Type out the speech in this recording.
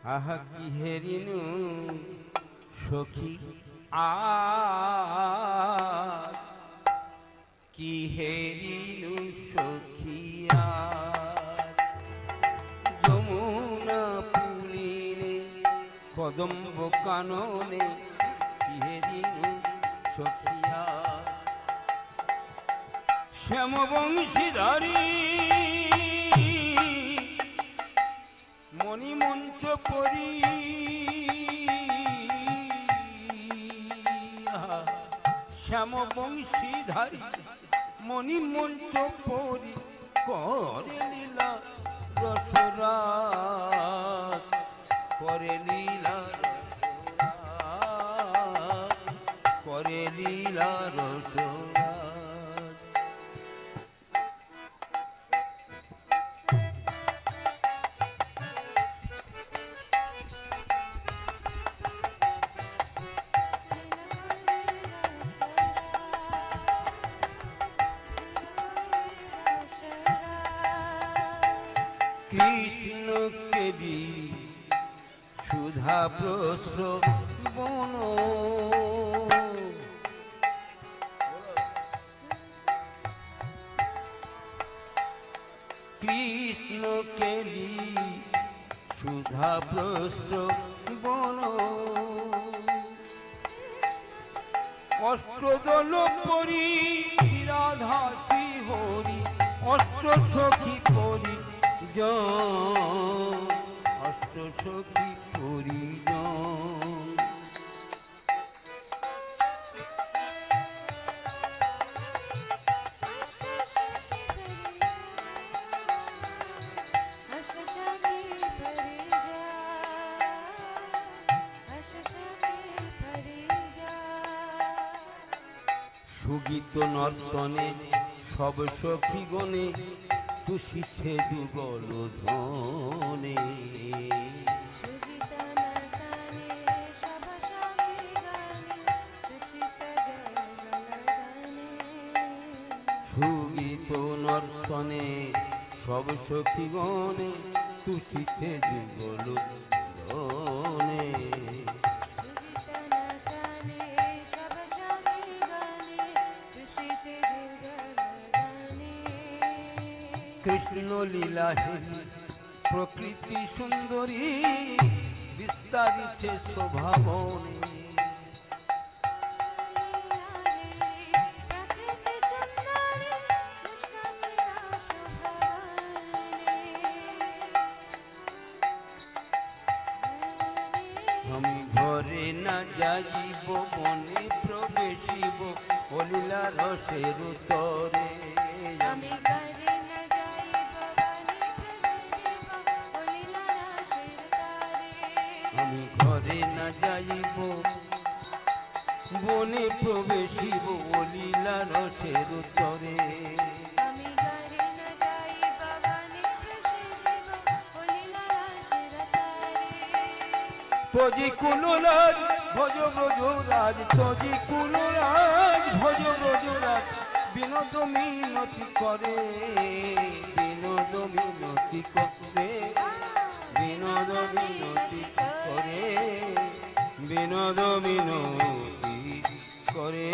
আহা কি হেরিনু সখী আ কি হেরিনু সখিয়া যমুনা পুলিনে কদম্ব কাননে কি হেরিনু সখিয়া শ্যাম বংশীধারী মণিমন্ত্র পরি শ্যাম বংশীধারী মণিমন্ত্র পরি করে লীলা রসরাত করে লীলা রসরাত করে লীলা রসরাত কৃষ্ণ কেদি সুধা প্রস্র বন কৃষ্ণ কেলি সুধা প্রস্র বন অষ্টদল পরি রাধা শ্রী হরি অষ্ট সখী পরি অষ্ট সখী পরিজন সুগীত নর্তনে সব সখী গণে তুষিছে যুগল ধনে সুগীত নর্তনে সব সখী গণে তুষিছে যুগল ধনে কৃষ্ণ লীলা হেরি প্রকৃতি সুন্দরী বিস্তারিছে শোভাবনে আমি ঘরে না যাইব বনে প্রবেশিব ও লীলা রসের উত্তরে আমি ঘরে না যাইব বনে প্রবেশিব ও লীলা রসের উত্তরে তোজি কুলরাজ ভজ ব্রজরাজ তোজি কুলরাজ ভজ ব্রজরাজ বিনোদ মিনতি করে বিনোদ মিনতি করে বিনোদ মিনতি করে বিনোদ মিনতি করে